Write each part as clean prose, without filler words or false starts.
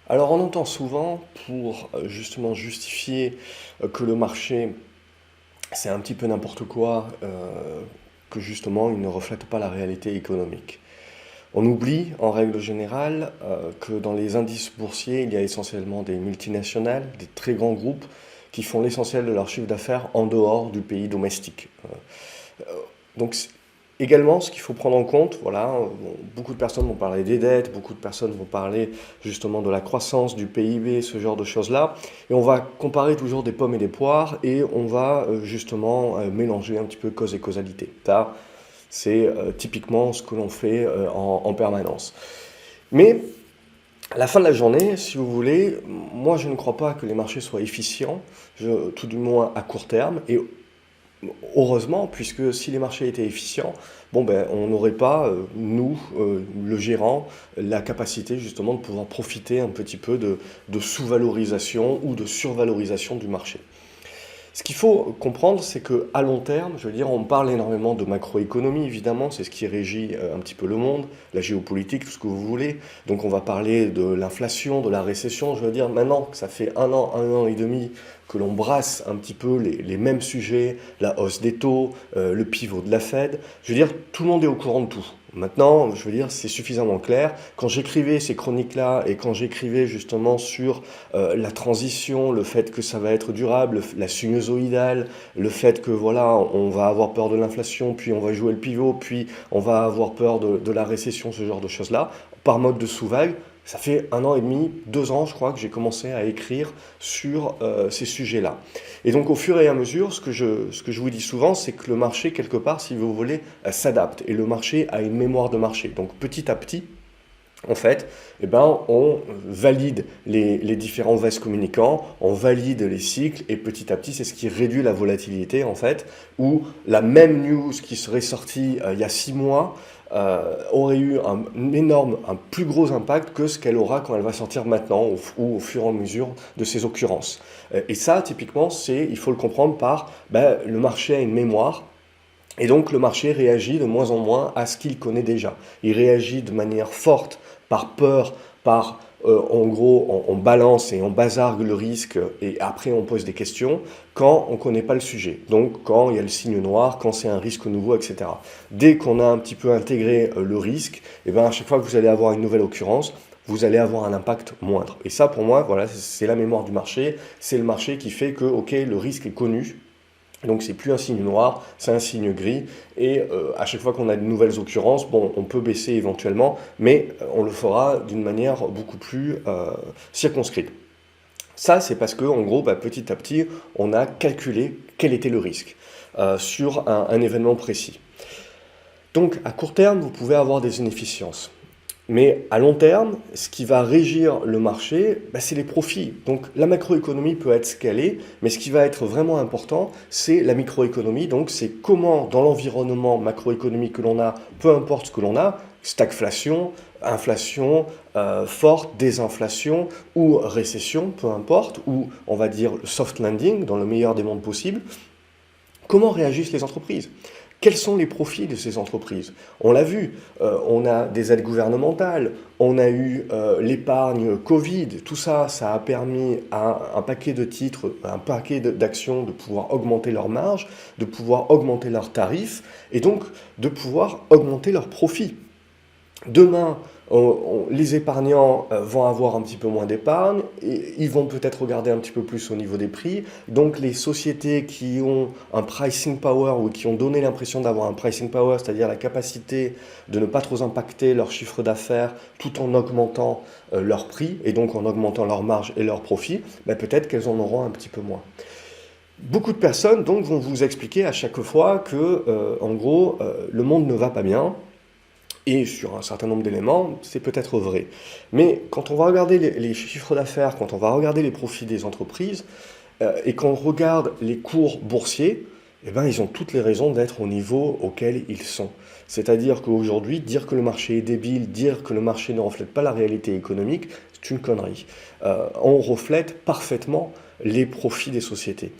Alors on entend souvent pour justement justifier que le marché c'est un petit peu n'importe quoi, que justement il ne reflète pas la réalité économique. On oublie en règle générale que dans les indices boursiers il y a essentiellement des multinationales, des très grands groupes qui font l'essentiel de leur chiffre d'affaires en dehors du pays domestique. Donc également, ce qu'il faut prendre en compte, voilà, bon, beaucoup de personnes vont parler des dettes, beaucoup de personnes vont parler justement de la croissance, du PIB, ce genre de choses-là, et on va comparer toujours des pommes et des poires, et on va justement mélanger un petit peu cause et causalité. Ça, c'est typiquement ce que l'on fait en permanence. Mais à la fin de la journée, si vous voulez, moi je ne crois pas que les marchés soient efficients, tout du moins à court terme, et heureusement, puisque si les marchés étaient efficients, bon ben, on n'aurait pas, nous, le gérant, la capacité justement de pouvoir profiter un petit peu de sous-valorisation ou de survalorisation du marché. Ce qu'il faut comprendre, c'est qu'à long terme, je veux dire, on parle énormément de macroéconomie, évidemment, c'est ce qui régit un petit peu le monde, la géopolitique, tout ce que vous voulez. Donc on va parler de l'inflation, de la récession. Je veux dire, maintenant que ça fait un an et demi que l'on brasse un petit peu les mêmes sujets, la hausse des taux, le pivot de la Fed, je veux dire, tout le monde est au courant de tout. Maintenant, je veux dire, c'est suffisamment clair. Quand j'écrivais ces chroniques-là et quand j'écrivais justement sur la transition, le fait que ça va être durable, la sinusoïdale, le fait que voilà, on va avoir peur de l'inflation, puis on va jouer le pivot, puis on va avoir peur de la récession, ce genre de choses-là, par mode de sous-vague. Ça fait un an et demi, 2 ans, je crois, que j'ai commencé à écrire sur ces sujets-là. Et donc, au fur et à mesure, ce que je vous dis souvent, c'est que le marché, quelque part, si vous voulez, s'adapte. Et le marché a une mémoire de marché. Donc, petit à petit, en fait, eh ben, on valide les différents vases communicants, on valide les cycles, et petit à petit, c'est ce qui réduit la volatilité, en fait, où la même news qui serait sortie il y a 6 mois aurait eu un plus gros impact que ce qu'elle aura quand elle va sortir maintenant, ou au fur et à mesure de ses occurrences. Et ça, typiquement, il faut le comprendre par, ben, le marché a une mémoire, et donc le marché réagit de moins en moins à ce qu'il connaît déjà. Il réagit de manière forte, par peur, par en gros on balance et on bazargue le risque et après on pose des questions quand on ne connaît pas le sujet. Donc quand il y a le signe noir, quand c'est un risque nouveau, etc. Dès qu'on a un petit peu intégré le risque, et ben à chaque fois que vous allez avoir une nouvelle occurrence, vous allez avoir un impact moindre. Et ça, pour moi, voilà, c'est la mémoire du marché. C'est le marché qui fait que, ok, le risque est connu, donc c'est plus un signe noir, c'est un signe gris. Et à chaque fois qu'on a de nouvelles occurrences, bon, on peut baisser éventuellement, mais on le fera d'une manière beaucoup plus circonscrite. Ça, c'est parce que, en gros, bah, petit à petit, on a calculé quel était le risque sur un événement précis. Donc, à court terme, vous pouvez avoir des inefficiences. Mais à long terme, ce qui va régir le marché, bah, c'est les profits. Donc la macroéconomie peut être scalée, mais ce qui va être vraiment important, c'est la microéconomie. Donc c'est comment dans l'environnement macroéconomique que l'on a, peu importe ce que l'on a, stagflation, inflation forte, désinflation ou récession, peu importe, ou on va dire soft landing dans le meilleur des mondes possibles, comment réagissent les entreprises? Quels sont les profits de ces entreprises? On l'a vu, on a des aides gouvernementales, on a eu l'épargne Covid, tout ça, ça a permis à un paquet de titres, un paquet d'actions de pouvoir augmenter leurs marges, de pouvoir augmenter leurs tarifs et donc de pouvoir augmenter leurs profits. Demain, les épargnants vont avoir un petit peu moins d'épargne, et ils vont peut-être regarder un petit peu plus au niveau des prix. Donc les sociétés qui ont un pricing power ou qui ont donné l'impression d'avoir un pricing power, c'est-à-dire la capacité de ne pas trop impacter leur chiffre d'affaires tout en augmentant leur prix et donc en augmentant leur marge et leurs profits, ben peut-être qu'elles en auront un petit peu moins. Beaucoup de personnes donc vont vous expliquer à chaque fois que, en gros, le monde ne va pas bien, et sur un certain nombre d'éléments, c'est peut-être vrai. Mais quand on va regarder les chiffres d'affaires, quand on va regarder les profits des entreprises, et qu'on regarde les cours boursiers, eh ben, ils ont toutes les raisons d'être au niveau auquel ils sont. C'est-à-dire qu'aujourd'hui, dire que le marché est débile, dire que le marché ne reflète pas la réalité économique, c'est une connerie. On reflète parfaitement les profits des sociétés.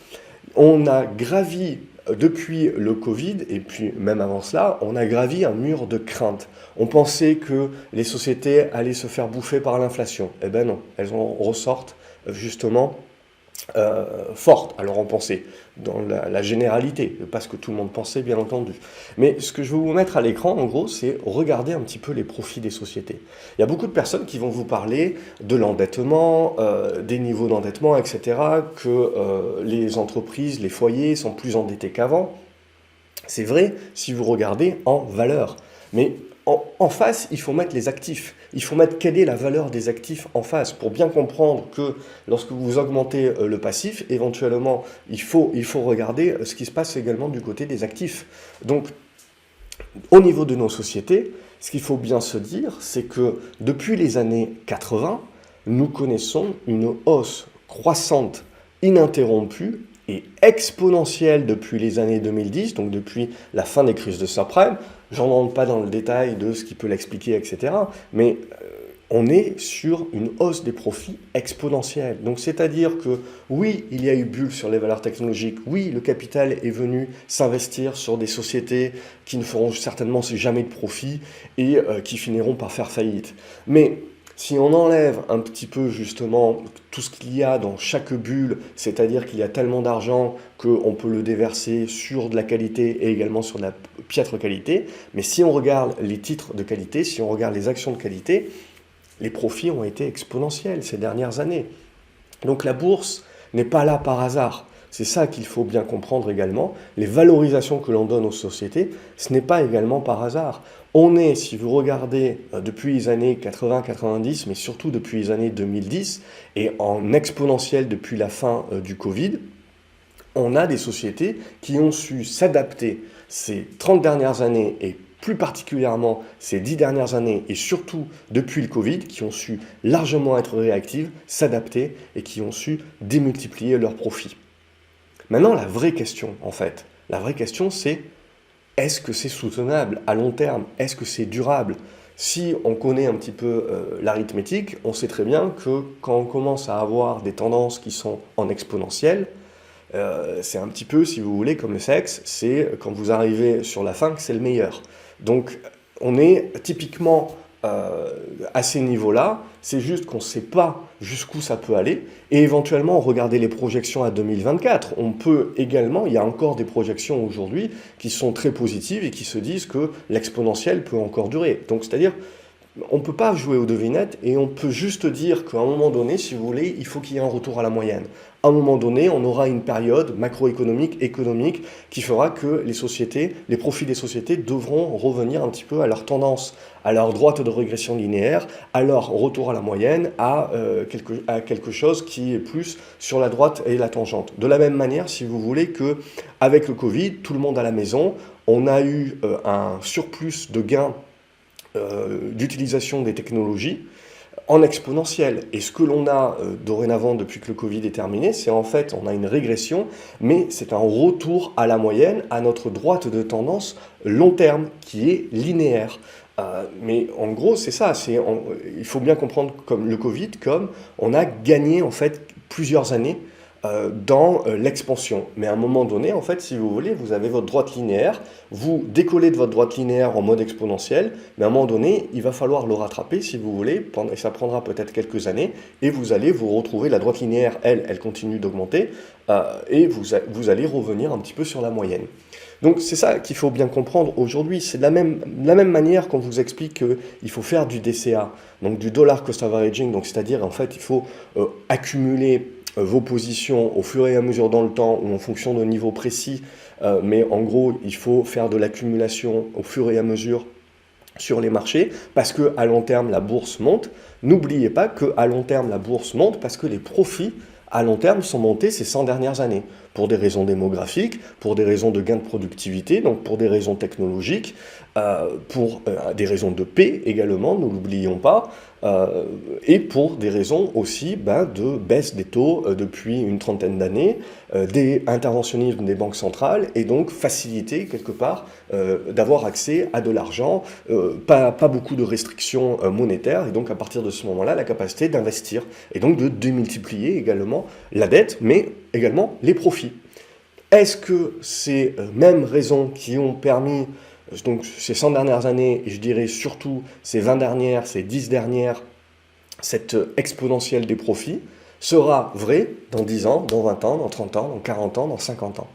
On a gravi Depuis le Covid, et puis même avant cela, on a gravi un mur de crainte. On pensait que les sociétés allaient se faire bouffer par l'inflation. Eh ben non, elles en ressortent justement fortes. Alors on pensait dans la généralité, pas ce que tout le monde pensait bien entendu. Mais ce que je vais vous mettre à l'écran en gros, c'est regarder un petit peu les profits des sociétés. Il y a beaucoup de personnes qui vont vous parler de l'endettement, des niveaux d'endettement, etc., que les entreprises, les foyers sont plus endettés qu'avant. C'est vrai si vous regardez en valeur. Mais en face, il faut mettre les actifs. Il faut mettre quelle est la valeur des actifs en face pour bien comprendre que lorsque vous augmentez le passif, éventuellement, il faut regarder ce qui se passe également du côté des actifs. Donc, au niveau de nos sociétés, ce qu'il faut bien se dire, c'est que depuis les années 80, nous connaissons une hausse croissante, ininterrompue et exponentielle depuis les années 2010, donc depuis la fin des crises de subprime. J'en rentre pas dans le détail de ce qui peut l'expliquer, etc. Mais on est sur une hausse des profits exponentielle. Donc c'est-à-dire que oui, il y a eu bulle sur les valeurs technologiques, oui, le capital est venu s'investir sur des sociétés qui ne feront certainement jamais de profit et qui finiront par faire faillite. Mais si on enlève un petit peu justement tout ce qu'il y a dans chaque bulle, c'est-à-dire qu'il y a tellement d'argent qu'on peut le déverser sur de la qualité et également sur de la piètre qualité, mais si on regarde les titres de qualité, si on regarde les actions de qualité, les profits ont été exponentiels ces dernières années. Donc la bourse n'est pas là par hasard. C'est ça qu'il faut bien comprendre également. Les valorisations que l'on donne aux sociétés, ce n'est pas également par hasard. On est, si vous regardez depuis les années 80-90, mais surtout depuis les années 2010, et en exponentiel depuis la fin du Covid, on a des sociétés qui ont su s'adapter ces 30 dernières années et plus particulièrement ces 10 dernières années et surtout depuis le Covid, qui ont su largement être réactives, s'adapter et qui ont su démultiplier leurs profits. Maintenant, la vraie question, en fait, la vraie question, c'est est-ce que c'est soutenable à long terme? Est-ce que c'est durable? Si on connaît un petit peu l'arithmétique, on sait très bien que quand on commence à avoir des tendances qui sont en exponentielle, c'est un petit peu, si vous voulez, comme le sexe, c'est quand vous arrivez sur la fin que c'est le meilleur. Donc, on est typiquement à ces niveaux-là, c'est juste qu'on ne sait pas jusqu'où ça peut aller, et éventuellement, regarder les projections à 2024. On peut également, il y a encore des projections aujourd'hui qui sont très positives et qui se disent que l'exponentiel peut encore durer. Donc, c'est-à-dire, on ne peut pas jouer aux devinettes et on peut juste dire qu'à un moment donné, si vous voulez, il faut qu'il y ait un retour à la moyenne. À un moment donné, on aura une période macroéconomique, économique, qui fera que les sociétés, les profits des sociétés devront revenir un petit peu à leur tendance, à leur droite de régression linéaire, à leur retour à la moyenne, à quelque chose qui est plus sur la droite et la tangente. De la même manière, si vous voulez, qu'avec le Covid, tout le monde à la maison, on a eu un surplus de gains d'utilisation des technologies en exponentiel. Et ce que l'on a dorénavant depuis que le Covid est terminé, c'est en fait, on a une régression, mais c'est un retour à la moyenne, à notre droite de tendance long terme, qui est linéaire. Mais en gros, c'est ça, il faut bien comprendre comme le Covid, comme on a gagné en fait plusieurs années dans l'expansion. Mais à un moment donné, en fait, si vous voulez, vous avez votre droite linéaire, vous décollez de votre droite linéaire en mode exponentiel, mais à un moment donné, il va falloir le rattraper, si vous voulez, et ça prendra peut-être quelques années, et vous allez vous retrouver, la droite linéaire, elle continue d'augmenter, et vous allez revenir un petit peu sur la moyenne. Donc c'est ça qu'il faut bien comprendre aujourd'hui. C'est de la même manière qu'on vous explique qu'il faut faire du DCA, donc du dollar cost averaging, donc c'est-à-dire en fait il faut accumuler vos positions au fur et à mesure dans le temps ou en fonction de niveaux précis, mais en gros il faut faire de l'accumulation au fur et à mesure sur les marchés parce qu'à long terme la bourse monte. N'oubliez pas qu'à long terme la bourse monte parce que les profits à long terme sont montés ces 100 dernières années pour des raisons démographiques, pour des raisons de gain de productivité, donc pour des raisons technologiques, pour des raisons de paix également, ne l'oublions pas, et pour des raisons aussi de baisse des taux depuis une trentaine d'années, des interventionnismes des banques centrales, et donc faciliter quelque part d'avoir accès à de l'argent, pas beaucoup de restrictions monétaires, et donc à partir de ce moment-là, la capacité d'investir, et donc de démultiplier également la dette, mais également les profits. Est-ce que ces mêmes raisons qui ont permis, donc ces 100 dernières années, et je dirais surtout ces 20 dernières, ces 10 dernières, cette exponentielle des profits, sera vraie dans 10 ans, dans 20 ans, dans 30 ans, dans 40 ans, dans 50 ans?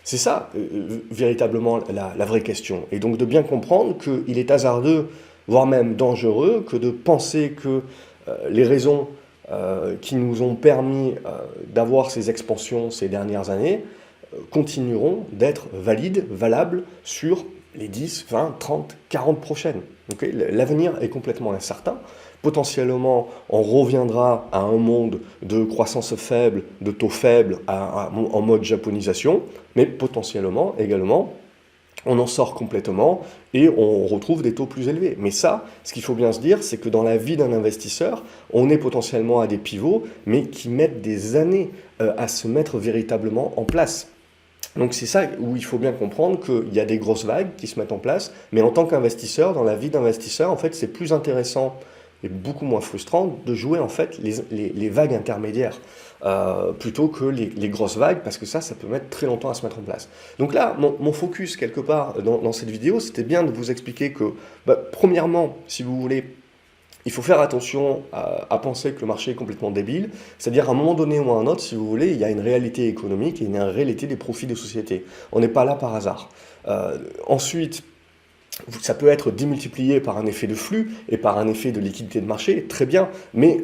C'est ça, véritablement, la vraie question. Et donc de bien comprendre qu'il est hasardeux, voire même dangereux, que de penser que les raisons qui nous ont permis d'avoir ces expansions ces dernières années continueront d'être valides, valables sur les 10, 20, 30, 40 prochaines. Okay, l'avenir est complètement incertain. Potentiellement, on reviendra à un monde de croissance faible, de taux faibles, en mode japonisation, mais potentiellement également, on en sort complètement et on retrouve des taux plus élevés. Mais ça, ce qu'il faut bien se dire, c'est que dans la vie d'un investisseur, on est potentiellement à des pivots, mais qui mettent des années à se mettre véritablement en place. Donc c'est ça où il faut bien comprendre qu'il y a des grosses vagues qui se mettent en place, mais en tant qu'investisseur, dans la vie d'investisseur, en fait, c'est plus intéressant et beaucoup moins frustrant de jouer en fait les vagues intermédiaires plutôt que les grosses vagues, parce que ça peut mettre très longtemps à se mettre en place. Donc là, mon focus quelque part dans cette vidéo, c'était bien de vous expliquer que, premièrement, si vous voulez, il faut faire attention à penser que le marché est complètement débile, c'est-à-dire à un moment donné ou à un autre, si vous voulez, il y a une réalité économique et une réalité des profits des sociétés. On n'est pas là par hasard. Ensuite, ça peut être démultiplié par un effet de flux et par un effet de liquidité de marché, très bien, mais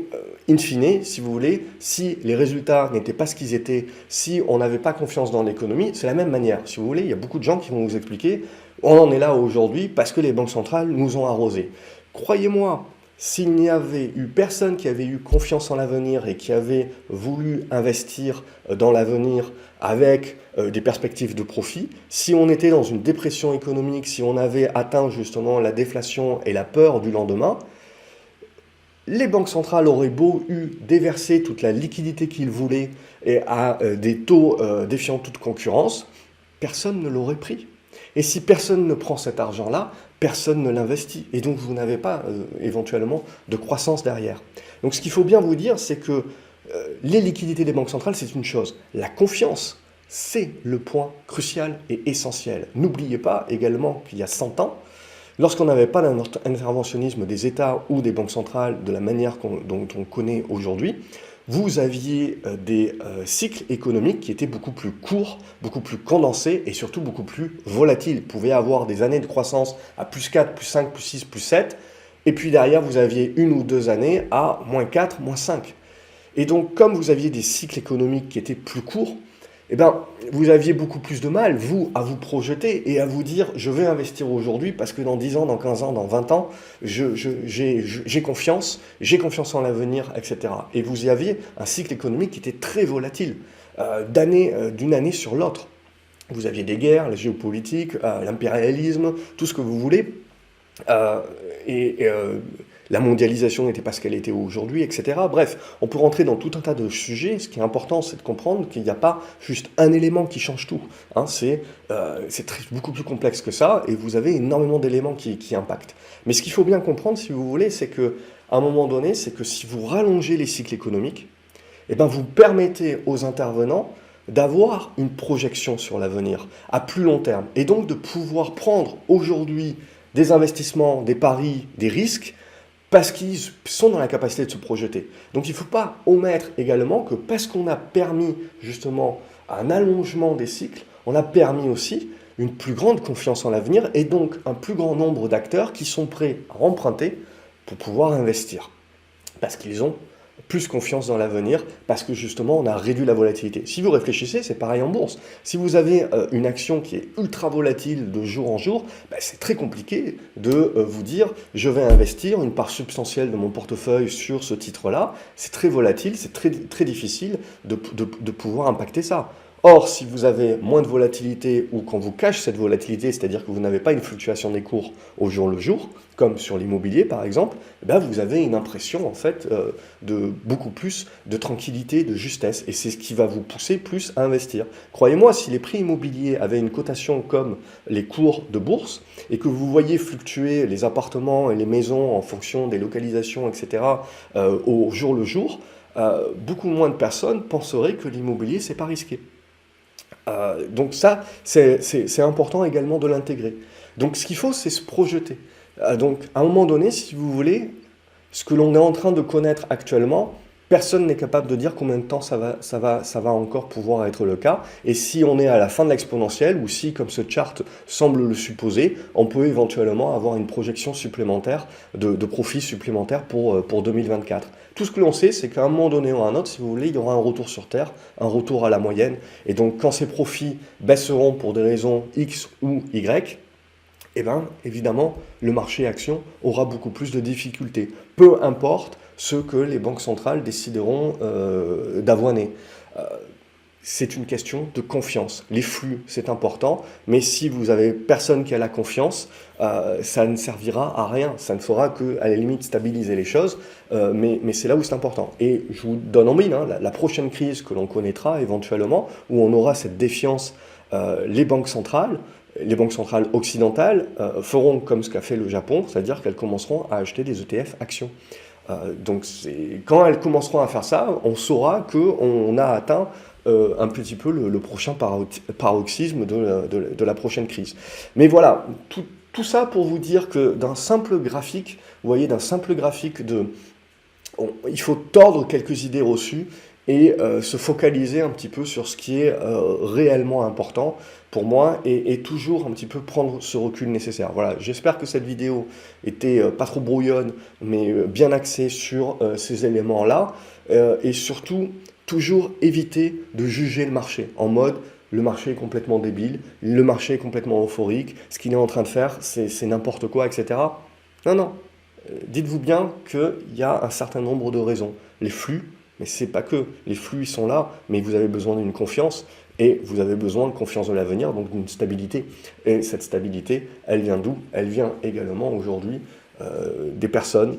in fine, si vous voulez, si les résultats n'étaient pas ce qu'ils étaient, si on n'avait pas confiance dans l'économie, c'est la même manière. Si vous voulez, il y a beaucoup de gens qui vont vous expliquer, on en est là aujourd'hui parce que les banques centrales nous ont arrosés. Croyez-moi, s'il n'y avait eu personne qui avait eu confiance en l'avenir et qui avait voulu investir dans l'avenir avec des perspectives de profit, si on était dans une dépression économique, si on avait atteint justement la déflation et la peur du lendemain, les banques centrales auraient beau déverser toute la liquidité qu'ils voulaient et à des taux défiant toute concurrence, personne ne l'aurait pris. Et si personne ne prend cet argent-là, personne ne l'investit. Et donc vous n'avez pas éventuellement de croissance derrière. Donc ce qu'il faut bien vous dire, c'est que les liquidités des banques centrales, c'est une chose. La confiance, c'est le point crucial et essentiel. N'oubliez pas également qu'il y a 100 ans, lorsqu'on n'avait pas d'interventionnisme des États ou des banques centrales de la manière dont on connaît aujourd'hui, vous aviez des cycles économiques qui étaient beaucoup plus courts, beaucoup plus condensés et surtout beaucoup plus volatiles. Vous pouviez avoir des années de croissance à plus 4, plus 5, plus 6, plus 7, et puis derrière vous aviez 1 ou 2 années à moins 4, moins 5. Et donc comme vous aviez des cycles économiques qui étaient plus courts, eh ben, vous aviez beaucoup plus de mal, vous, à vous projeter et à vous dire « je vais investir aujourd'hui parce que dans 10 ans, dans 15 ans, dans 20 ans, j'ai confiance en l'avenir, etc. » Et vous y aviez un cycle économique qui était très volatile, d'une année sur l'autre. Vous aviez des guerres, la géopolitique, l'impérialisme, tout ce que vous voulez, la mondialisation n'était pas ce qu'elle était aujourd'hui, etc. Bref, on peut rentrer dans tout un tas de sujets. Ce qui est important, c'est de comprendre qu'il n'y a pas juste un élément qui change tout. Hein, c'est beaucoup plus complexe que ça, et vous avez énormément d'éléments qui impactent. Mais ce qu'il faut bien comprendre, si vous voulez, c'est qu'à un moment donné, c'est que si vous rallongez les cycles économiques, eh ben vous permettez aux intervenants d'avoir une projection sur l'avenir à plus long terme, et donc de pouvoir prendre aujourd'hui des investissements, des paris, des risques, parce qu'ils sont dans la capacité de se projeter. Donc il ne faut pas omettre également que parce qu'on a permis justement un allongement des cycles, on a permis aussi une plus grande confiance en l'avenir et donc un plus grand nombre d'acteurs qui sont prêts à emprunter pour pouvoir investir. Parce qu'ils ont plus confiance dans l'avenir, parce que justement on a réduit la volatilité. Si vous réfléchissez, c'est pareil en bourse. Si vous avez une action qui est ultra volatile de jour en jour, c'est très compliqué de vous dire je vais investir une part substantielle de mon portefeuille sur ce titre-là. C'est très volatile, c'est très difficile de pouvoir impacter ça. Or, si vous avez moins de volatilité ou qu'on vous cache cette volatilité, c'est-à-dire que vous n'avez pas une fluctuation des cours au jour le jour, comme sur l'immobilier par exemple, vous avez une impression en fait de beaucoup plus de tranquillité, de justesse, et c'est ce qui va vous pousser plus à investir. Croyez-moi, si les prix immobiliers avaient une cotation comme les cours de bourse, et que vous voyez fluctuer les appartements et les maisons en fonction des localisations, etc., au jour le jour, beaucoup moins de personnes penseraient que l'immobilier, c'est pas risqué. Donc ça, c'est important également de l'intégrer. Donc ce qu'il faut, c'est se projeter. Donc à un moment donné, si vous voulez, ce que l'on est en train de connaître actuellement, personne n'est capable de dire combien de temps ça va encore pouvoir être le cas. Et si on est à la fin de l'exponentielle, ou si, comme ce chart semble le supposer, on peut éventuellement avoir une projection supplémentaire, de profit supplémentaire pour 2024. Tout ce que l'on sait, c'est qu'à un moment donné ou à un autre, si vous voulez, il y aura un retour sur Terre, un retour à la moyenne. Et donc quand ces profits baisseront pour des raisons X ou Y, eh bien, évidemment, le marché action aura beaucoup plus de difficultés. Peu importe ce que les banques centrales décideront d'avoiner. Euh, c'est une question de confiance. Les flux, c'est important, mais si vous avez personne qui a la confiance, ça ne servira à rien. Ça ne fera que, à la limite, stabiliser les choses, mais c'est là où c'est important. Et je vous donne en mille, hein, la prochaine crise que l'on connaîtra éventuellement, où on aura cette défiance, les banques centrales occidentales feront comme ce qu'a fait le Japon, c'est-à-dire qu'elles commenceront à acheter des ETF actions. Donc quand elles commenceront à faire ça, on saura qu'on a atteint un petit peu le prochain paroxysme de la prochaine crise. Mais voilà, tout ça pour vous dire que d'un simple graphique, vous voyez, d'un simple graphique il faut tordre quelques idées reçues et se focaliser un petit peu sur ce qui est réellement important pour moi et toujours un petit peu prendre ce recul nécessaire. Voilà, j'espère que cette vidéo était pas trop brouillonne, mais bien axée sur ces éléments-là et surtout toujours éviter de juger le marché en mode le marché est complètement débile, le marché est complètement euphorique, ce qu'il est en train de faire c'est n'importe quoi, etc. Non, non, dites-vous bien qu'il y a un certain nombre de raisons. Les flux, mais c'est pas que. Les flux, ils sont là, mais vous avez besoin d'une confiance, et vous avez besoin de confiance de l'avenir, donc d'une stabilité. Et cette stabilité, elle vient d'où? Elle vient également aujourd'hui des personnes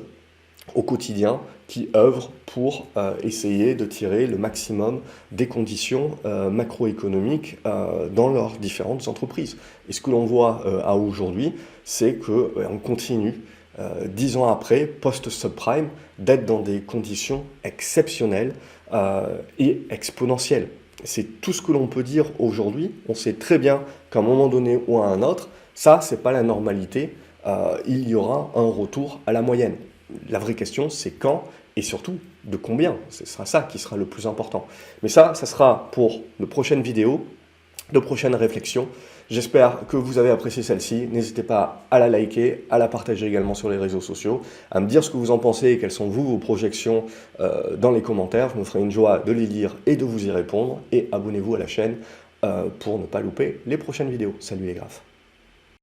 au quotidien qui œuvrent pour essayer de tirer le maximum des conditions macroéconomiques dans leurs différentes entreprises. Et ce que l'on voit à aujourd'hui, c'est qu'on continue 10 ans après, post-subprime, d'être dans des conditions exceptionnelles et exponentielles. C'est tout ce que l'on peut dire aujourd'hui. On sait très bien qu'à un moment donné ou à un autre, ça, c'est pas la normalité. Il y aura un retour à la moyenne. La vraie question, c'est quand et surtout de combien. Ce sera ça qui sera le plus important. Mais ça sera pour de prochaines vidéos, de prochaines réflexions. J'espère que vous avez apprécié celle-ci. N'hésitez pas à la liker, à la partager également sur les réseaux sociaux, à me dire ce que vous en pensez et quelles sont vos projections dans les commentaires. Je me ferai une joie de les lire et de vous y répondre. Et abonnez-vous à la chaîne pour ne pas louper les prochaines vidéos. Salut les graphes.